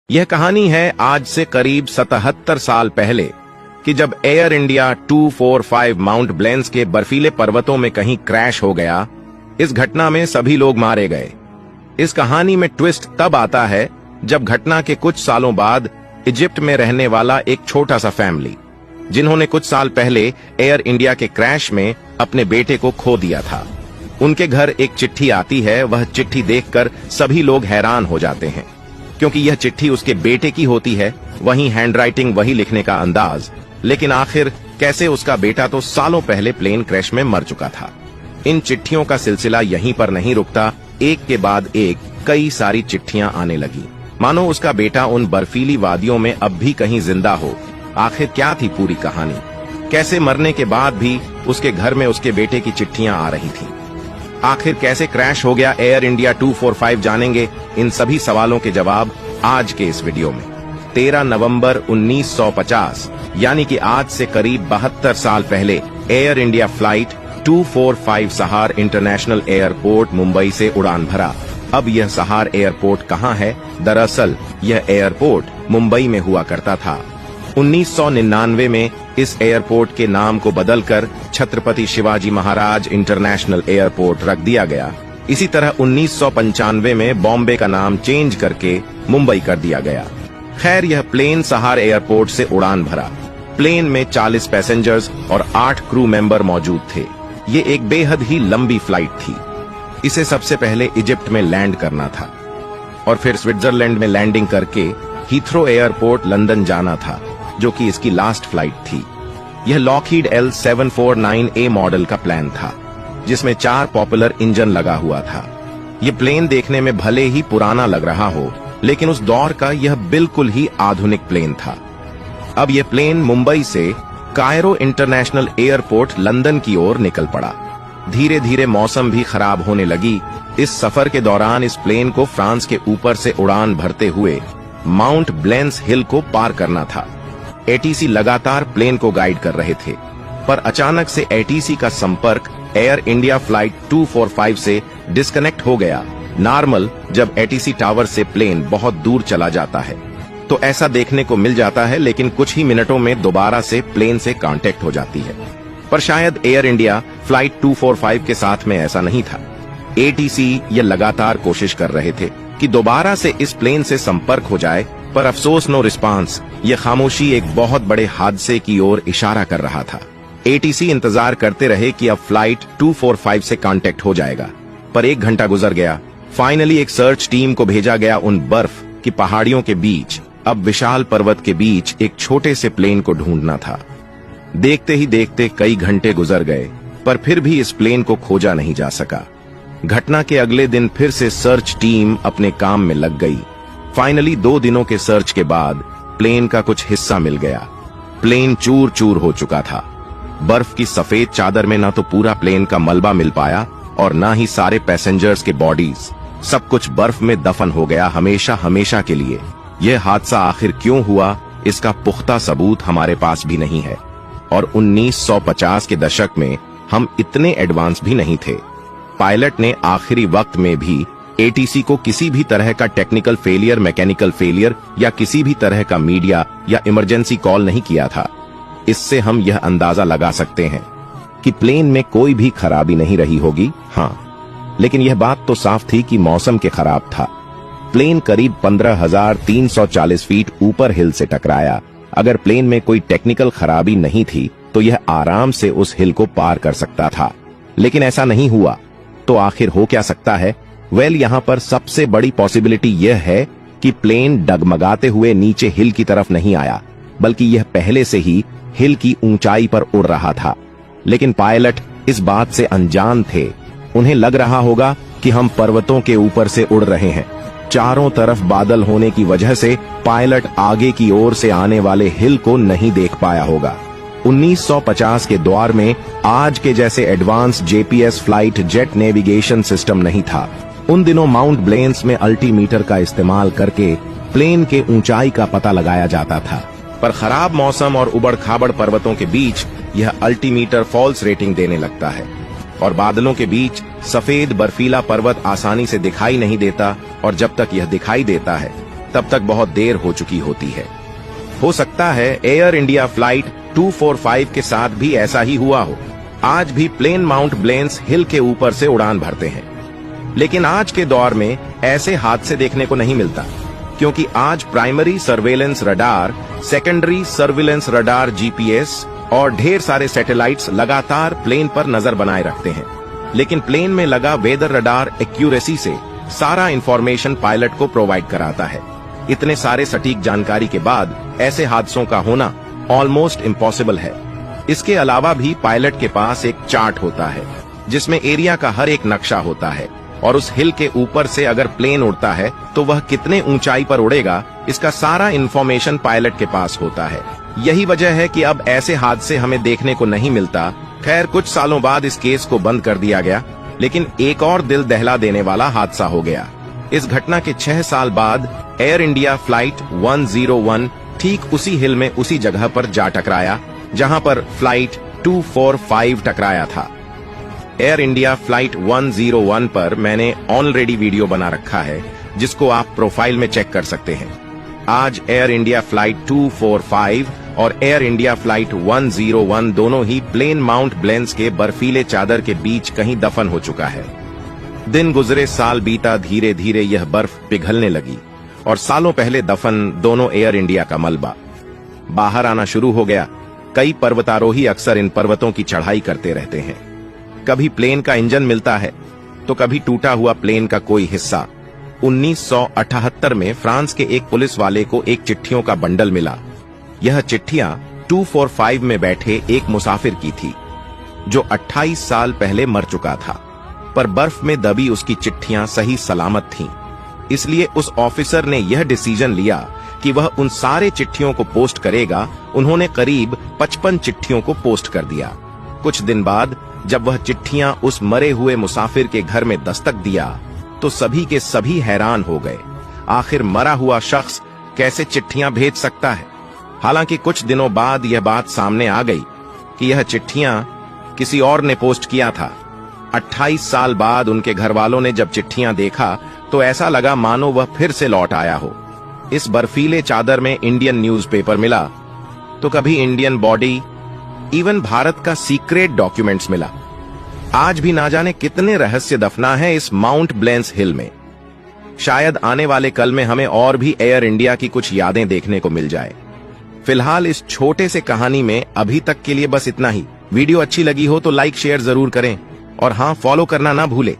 यह कहानी है आज से करीब 77 साल पहले कि जब एयर इंडिया 245 माउंट ब्लेंस के बर्फीले पर्वतों में कहीं क्रैश हो गया। इस घटना में सभी लोग मारे गए। इस कहानी में ट्विस्ट तब आता है जब घटना के कुछ सालों बाद इजिप्ट में रहने वाला एक छोटा सा फैमिली, जिन्होंने कुछ साल पहले एयर इंडिया के क्रैश में अपने बेटे को खो दिया था, उनके घर एक चिट्ठी आती है। वह चिट्ठी देखकर सभी लोग हैरान हो जाते हैं, क्योंकि यह चिट्ठी उसके बेटे की होती है, वही हैंडराइटिंग, वही लिखने का अंदाज। लेकिन आखिर कैसे उसका बेटा तो सालों पहले प्लेन क्रैश में मर चुका था। इन चिट्ठियों का सिलसिला यहीं पर नहीं रुकता, एक के बाद एक कई सारी चिट्ठियां आने लगी, मानो उसका बेटा उन बर्फीली वादियों में अब भी कहीं जिंदा हो। आखिर क्या थी पूरी कहानी? कैसे मरने के बाद भी उसके घर में उसके बेटे की चिट्ठियां आ रही थीं? आखिर कैसे क्रैश हो गया एयर इंडिया 245? जानेंगे इन सभी सवालों के जवाब आज के इस वीडियो में। 13 नवंबर 1950 यानी कि आज से करीब 72 साल पहले एयर इंडिया फ्लाइट 245 सहार इंटरनेशनल एयरपोर्ट मुंबई से उड़ान भरा। अब यह सहार एयरपोर्ट कहाँ है? दरअसल यह एयरपोर्ट मुंबई में हुआ करता था। 1999 में इस एयरपोर्ट के नाम को बदलकर छत्रपति शिवाजी महाराज इंटरनेशनल एयरपोर्ट रख दिया गया। इसी तरह 1995 में बॉम्बे का नाम चेंज करके मुंबई कर दिया गया। खैर, यह प्लेन सहार एयरपोर्ट से उड़ान भरा। प्लेन में 40 पैसेंजर्स और 8 क्रू मेंबर मौजूद थे। ये एक बेहद ही लंबी फ्लाइट थी। इसे सबसे पहले इजिप्ट में लैंड करना था और फिर स्विट्जरलैंड में लैंडिंग करके हीथ्रो एयरपोर्ट लंदन जाना था, जो कि इसकी लास्ट फ्लाइट थी। यह लॉकहीड L749A मॉडल का प्लान था, जिसमें 4 पॉपुलर इंजन लगा हुआ था। यह प्लेन देखने में भले ही पुराना लग रहा हो, लेकिन उस दौर का यह बिल्कुल ही आधुनिक प्लेन था। अब यह प्लेन मुंबई से कायरो इंटरनेशनल एयरपोर्ट लंदन की ओर निकल पड़ा। धीरे धीरे मौसम भी खराब होने लगी। इस सफर के दौरान इस प्लेन को फ्रांस के ऊपर से उड़ान भरते हुए माउंट ब्लेंस हिल को पार करना था। ATC लगातार प्लेन को गाइड कर रहे थे, पर अचानक से ATC का संपर्क एयर इंडिया फ्लाइट 245 से डिस्कनेक्ट हो गया। नॉर्मल जब ATC टावर से प्लेन बहुत दूर चला जाता है तो ऐसा देखने को मिल जाता है, लेकिन कुछ ही मिनटों में दोबारा से प्लेन से कांटेक्ट हो जाती है। पर शायद एयर इंडिया फ्लाइट 245 के साथ में ऐसा नहीं था। ATC ये लगातार कोशिश कर रहे थे कि दोबारा से इस प्लेन से संपर्क हो जाए, पर अफसोस नो रिस्पांस। ये खामोशी एक बहुत बड़े हादसे की ओर इशारा कर रहा था। ATC इंतजार करते रहे कि अब फ्लाइट 245 से कांटेक्ट हो जाएगा, पर 1 घंटा गुजर गया। फाइनली एक सर्च टीम को भेजा गया उन बर्फ की पहाड़ियों के बीच, अब विशाल पर्वत के बीच एक छोटे से प्लेन को ढूंढना था। देखते ही देखते कई घंटे गुजर गए, पर फिर भी इस प्लेन को खोजा नहीं जा सका। घटना के अगले दिन फिर से सर्च टीम अपने काम में लग गई। फाइनली 2 दिनों के सर्च के बाद प्लेन का कुछ हिस्सा मिल गया। प्लेन चूर चूर हो चुका था। बर्फ की सफेद चादर में ना तो पूरा प्लेन का मलबा मिल पाया और ना ही सारे पैसेंजर्स के बॉडीज। सब कुछ बर्फ में दफन हो गया हमेशा हमेशा के लिए। यह हादसा आखिर क्यों हुआ, इसका पुख्ता सबूत हमारे पास भी नहीं है। और 1950 के दशक में हम इतने एडवांस भी नहीं थे। पायलट ने आखिरी वक्त में भी ATC को किसी भी तरह का टेक्निकल फेलियर, मैकेनिकल फेलियर या किसी भी तरह का मीडिया या इमरजेंसी कॉल नहीं किया था। इससे हम यह अंदाजा लगा सकते हैं कि प्लेन में कोई भी खराबी नहीं रही होगी। हाँ, लेकिन यह बात तो साफ थी कि मौसम के खराब था। प्लेन करीब 15,340 फीट ऊपर हिल से टकराया। अगर प्लेन में कोई टेक्निकल खराबी नहीं थी तो यह आराम से उस हिल को पार कर सकता था, लेकिन ऐसा नहीं हुआ। तो आखिर हो क्या सकता है? यहाँ पर सबसे बड़ी पॉसिबिलिटी यह है कि प्लेन डगमगाते हुए नीचे हिल की तरफ नहीं आया, बल्कि यह पहले से ही हिल की ऊंचाई पर उड़ रहा था। लेकिन पायलट इस बात से अनजान थे। उन्हें लग रहा होगा कि हम पर्वतों के ऊपर से उड़ रहे हैं। चारों तरफ बादल होने की वजह से पायलट आगे की ओर से आने वाले हिल को नहीं देख पाया होगा। 1950 के दौर में आज के जैसे advance GPS flight jet navigation system नहीं था। उन दिनों माउंट ब्लेंस में अल्टीमीटर का इस्तेमाल करके प्लेन के ऊंचाई का पता लगाया जाता था, पर खराब मौसम और उबड़ खाबड़ पर्वतों के बीच यह अल्टीमीटर फॉल्स रेटिंग देने लगता है और बादलों के बीच सफेद बर्फीला पर्वत आसानी से दिखाई नहीं देता, और जब तक यह दिखाई देता है तब तक बहुत देर हो चुकी होती है। हो सकता है एयर इंडिया फ्लाइट 245 के साथ भी ऐसा ही हुआ हो। आज भी प्लेन माउंट ब्लेंस हिल के ऊपर से उड़ान भरते हैं, लेकिन आज के दौर में ऐसे हादसे देखने को नहीं मिलता, क्योंकि आज primary surveillance radar, secondary surveillance radar GPS और ढेर सारे सैटेलाइट्स लगातार प्लेन पर नजर बनाए रखते हैं। लेकिन प्लेन में लगा वेदर रडार एक्यूरेसी से सारा इंफॉर्मेशन पायलट को प्रोवाइड कराता है। इतने सारे सटीक जानकारी के बाद ऐसे हादसों का होना ऑलमोस्ट इम्पॉसिबल है। इसके अलावा भी पायलट के पास एक चार्ट होता है जिसमें एरिया का हर एक नक्शा होता है, और उस हिल के ऊपर से अगर प्लेन उड़ता है तो वह कितने ऊंचाई पर उड़ेगा, इसका सारा इंफॉर्मेशन पायलट के पास होता है। यही वजह है कि अब ऐसे हादसे हमें देखने को नहीं मिलता। खैर, कुछ सालों बाद इस केस को बंद कर दिया गया, लेकिन एक और दिल दहला देने वाला हादसा हो गया। इस घटना के 6 साल बाद एयर इंडिया फ्लाइट 101 ठीक उसी हिल में उसी जगह पर जा टकराया जहां पर फ्लाइट 245 टकराया था। एयर इंडिया फ्लाइट 101 पर मैंने ऑलरेडी वीडियो बना रखा है, जिसको आप प्रोफाइल में चेक कर सकते हैं। आज एयर इंडिया फ्लाइट 245 और एयर इंडिया फ्लाइट 101 दोनों ही प्लेन माउंट ब्लेंस के बर्फीले चादर के बीच कहीं दफन हो चुका है। दिन गुजरे, साल बीता, धीरे धीरे यह बर्फ पिघलने लगी और सालों पहले दफन दोनों एयर इंडिया का मलबा बाहर आना शुरू हो गया। कई पर्वतारोही अक्सर इन पर्वतों की चढ़ाई करते रहते हैं। कभी प्लेन का इंजन मिलता है तो कभी टूटा हुआ प्लेन का कोई हिस्सा। 1978 में फ्रांस के एक पुलिस वाले को एक चिट्ठियों का बंडल मिला। यह चिट्ठियां 245 में बैठे एक मुसाफिर की थी जो 28 साल पहले मर चुका था, पर बर्फ में दबी उसकी चिट्ठियां सही सलामत थीं। इसलिए उस ऑफिसर ने यह डिसीजन लिया कि वह उन सारे चिट्ठियों को पोस्ट करेगा। उन्होंने करीब 55 चिट्ठियों को पोस्ट कर दिया। कुछ दिन बाद जब वह चिट्ठियां उस मरे हुए मुसाफिर के घर में दस्तक दिया तो सभी के सभी हैरान हो गए। आखिर मरा हुआ शख्स कैसे चिट्ठियां भेज सकता है? हालांकि कुछ दिनों बाद यह बात सामने आ गई कि यह चिट्ठियां किसी और ने पोस्ट किया था। 28 साल बाद उनके घर वालों ने जब चिट्ठियां देखा तो ऐसा लगा मानो वह फिर से लौट आया हो। इस बर्फीले चादर में इंडियन न्यूज़पेपर मिला तो कभी इंडियन बॉडी, इवन भारत का सीक्रेट डॉक्यूमेंट्स मिला। आज भी ना जाने कितने रहस्य दफना है इस माउंट ब्लेंस हिल में। शायद आने वाले कल में हमें और भी एयर इंडिया की कुछ यादें देखने को मिल जाए। फिलहाल इस छोटे से कहानी में अभी तक के लिए बस इतना ही। वीडियो अच्छी लगी हो तो लाइक शेयर जरूर करें और हां, फॉलो करना ना भूलें।